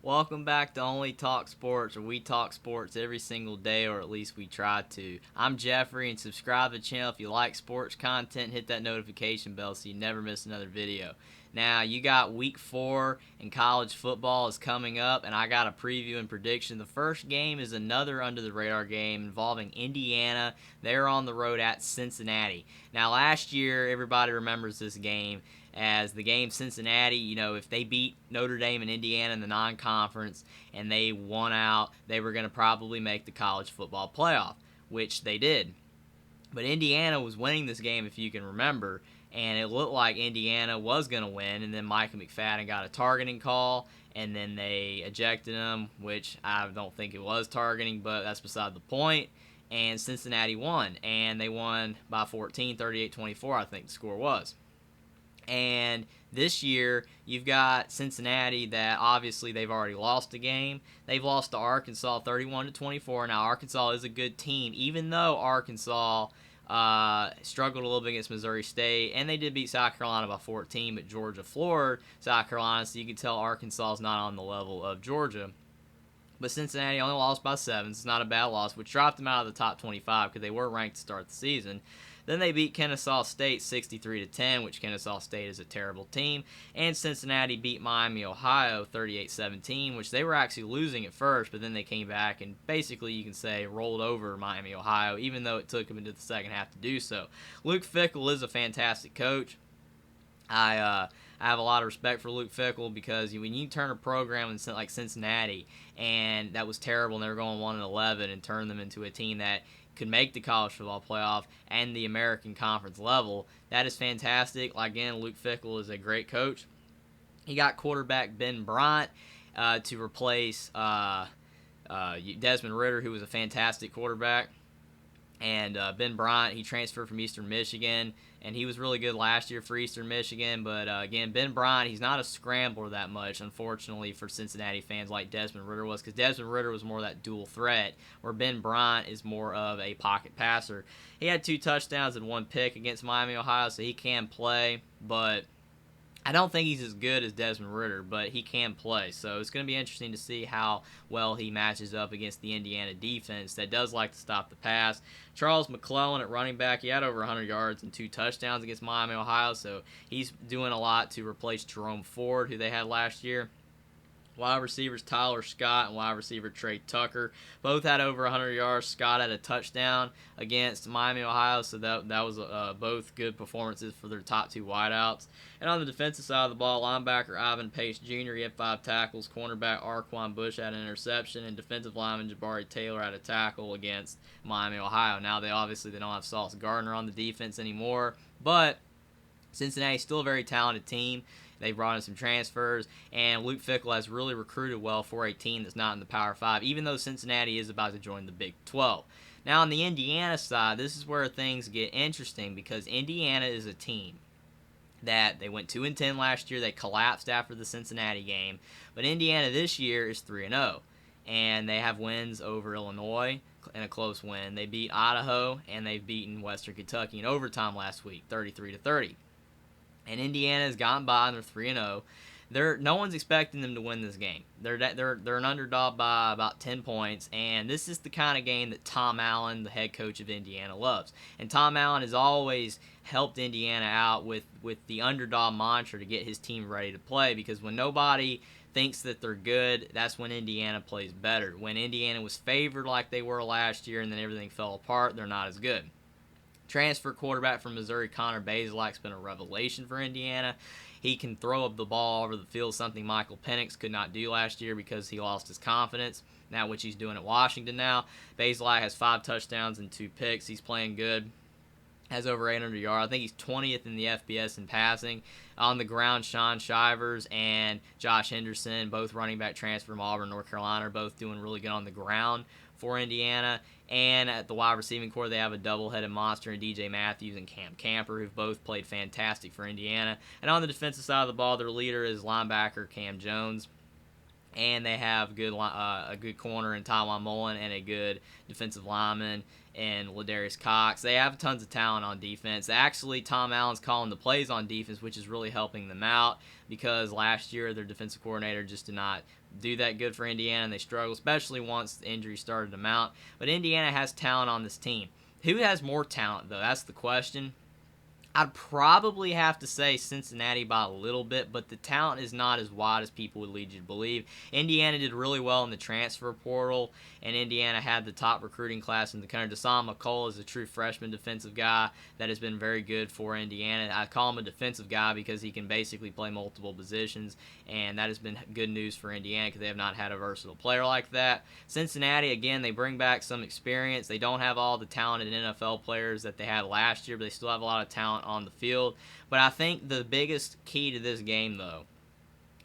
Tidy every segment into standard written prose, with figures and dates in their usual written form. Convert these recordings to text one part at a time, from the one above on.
Welcome back to Only Talk Sports, where we talk sports every single day, or at least we try to. I'm Jeffrey, and subscribe to the channel if you like sports content. Hit that notification bell so you never miss another video. Now, you got week 4 in college football is coming up, and I got a preview and prediction. The first game is another under-the-radar game involving Indiana. They're on the road at Cincinnati. Now, last year, everybody remembers this game as the game Cincinnati, if they beat Notre Dame and Indiana in the non-conference and they won out, they were going to probably make the college football playoff, which they did. But Indiana was winning this game, if you can remember, and it looked like Indiana was going to win, and then Micah McFadden got a targeting call, and then they ejected him, which I don't think it was targeting, but that's beside the point. And Cincinnati won, and they won by 14, 38-24, I think the score was. And this year, you've got Cincinnati that obviously they've already lost a game. They've lost to Arkansas 31-24. Now, Arkansas is a good team, even though Arkansas struggled a little bit against Missouri State, and they did beat South Carolina by 14, but Georgia floored South Carolina, so you can tell Arkansas is not on the level of Georgia. But Cincinnati only lost by 7, so it's not a bad loss, which dropped them out of the top 25 because they were ranked to start the season. Then they beat Kennesaw State 63-10, which Kennesaw State is a terrible team. And Cincinnati beat Miami, Ohio 38-17, which they were actually losing at first, but then they came back and basically, you can say, rolled over Miami, Ohio, even though it took them into the second half to do so. Luke Fickell is a fantastic coach. I have a lot of respect for Luke Fickell because when you turn a program like Cincinnati, and that was terrible, and they were going 1-11, and turn them into a team that could make the college football playoff and the American Conference level, that is fantastic. Again, Luke Fickell is a great coach. He got quarterback Ben Bryant to replace Desmond Ridder, who was a fantastic quarterback. And Ben Bryant, he transferred from Eastern Michigan, and he was really good last year for Eastern Michigan. But again, Ben Bryant, he's not a scrambler that much, unfortunately, for Cincinnati fans like Desmond Ridder was, because Desmond Ridder was more that dual threat, where Ben Bryant is more of a pocket passer. He had 2 touchdowns and 1 pick against Miami, Ohio, so he can play, but I don't think he's as good as Desmond Ridder, but he can play. So it's going to be interesting to see how well he matches up against the Indiana defense that does like to stop the pass. Charles McClellan at running back, he had over 100 yards and 2 touchdowns against Miami, Ohio, so he's doing a lot to replace Jerome Ford, who they had last year. Wide receivers Tyler Scott and wide receiver Trey Tucker both had over 100 yards. Scott had a touchdown against Miami, Ohio, so that was both good performances for their top 2 wideouts. And on the defensive side of the ball, linebacker Ivan Pace Jr., he had 5 tackles. Cornerback Arquan Bush had an interception, and defensive lineman Jabari Taylor had a tackle against Miami, Ohio. Now, they don't have Sauce Gardner on the defense anymore, but Cincinnati's still a very talented team. They brought in some transfers, and Luke Fickell has really recruited well for a team that's not in the Power 5, even though Cincinnati is about to join the Big 12. Now, on the Indiana side, this is where things get interesting, because Indiana is a team that they went 2-10 last year. They collapsed after the Cincinnati game, but Indiana this year is 3-0, and they have wins over Illinois in a close win. They beat Idaho, and they've beaten Western Kentucky in overtime last week, 33-30. And Indiana has gotten by, and they're 3-0. No one's expecting them to win this game. They're an underdog by about 10 points, and this is the kind of game that Tom Allen, the head coach of Indiana, loves. And Tom Allen has always helped Indiana out with the underdog mantra to get his team ready to play, because when nobody thinks that they're good, that's when Indiana plays better. When Indiana was favored like they were last year and then everything fell apart, they're not as good. Transfer quarterback from Missouri, Connor Bazelak's been a revelation for Indiana. He can throw up the ball over the field, something Michael Penix could not do last year because he lost his confidence, now which he's doing at Washington now. Bazelak has 5 touchdowns and 2 picks. He's playing good. Has over 800 yards. I think he's 20th in the FBS in passing. On the ground, Sean Shivers and Josh Henderson, both running back transfer from Auburn, North Carolina, are both doing really good on the ground for Indiana. And at the wide receiving core, they have a double-headed monster in DJ Matthews and Cam Camper, who've both played fantastic for Indiana. And on the defensive side of the ball, their leader is linebacker Cam Jones. and they have a good corner in Tywone Mullen and a good defensive lineman in Ladarius Cox. They have tons of talent on defense. Actually, Tom Allen's calling the plays on defense, which is really helping them out because last year their defensive coordinator just did not do that good for Indiana, and they struggled, especially once the injury started to mount. But Indiana has talent on this team. Who has more talent, though? That's the question. I'd probably have to say Cincinnati by a little bit, but the talent is not as wide as people would lead you to believe. Indiana did really well in the transfer portal, and Indiana had the top recruiting class in the country. Deshaun McCall is a true freshman defensive guy that has been very good for Indiana. I call him a defensive guy because he can basically play multiple positions, and that has been good news for Indiana because they have not had a versatile player like that. Cincinnati, again, they bring back some experience. They don't have all the talented NFL players that they had last year, but they still have a lot of talent on the field. But I think the biggest key to this game, though,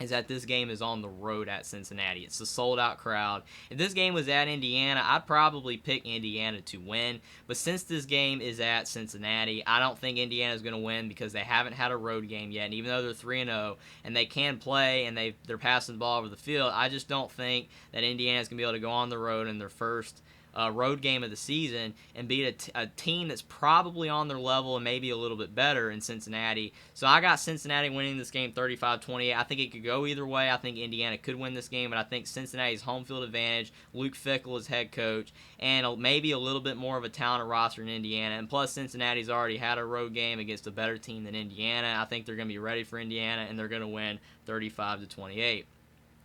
is that this game is on the road at Cincinnati. It's a sold-out crowd. If this game was at Indiana, I'd probably pick Indiana to win. But since this game is at Cincinnati, I don't think Indiana's going to win because they haven't had a road game yet. And even though they're 3-0 and they can play and they're passing the ball over the field, I just don't think that Indiana's going to be able to go on the road in their first road game of the season and beat a team that's probably on their level and maybe a little bit better in Cincinnati. So I got Cincinnati winning this game 35-28. I think it could go either way. I think Indiana could win this game, but I think Cincinnati's home field advantage, Luke Fickell is head coach, and maybe a little bit more of a talented roster in Indiana. And plus, Cincinnati's already had a road game against a better team than Indiana. I think they're going to be ready for Indiana, and they're going to win 35-28.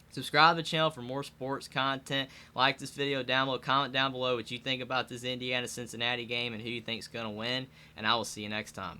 Subscribe to the channel for more sports content. Like this video down below. Comment down below what you think about this Indiana-Cincinnati game and who you think is going to win. And I will see you next time.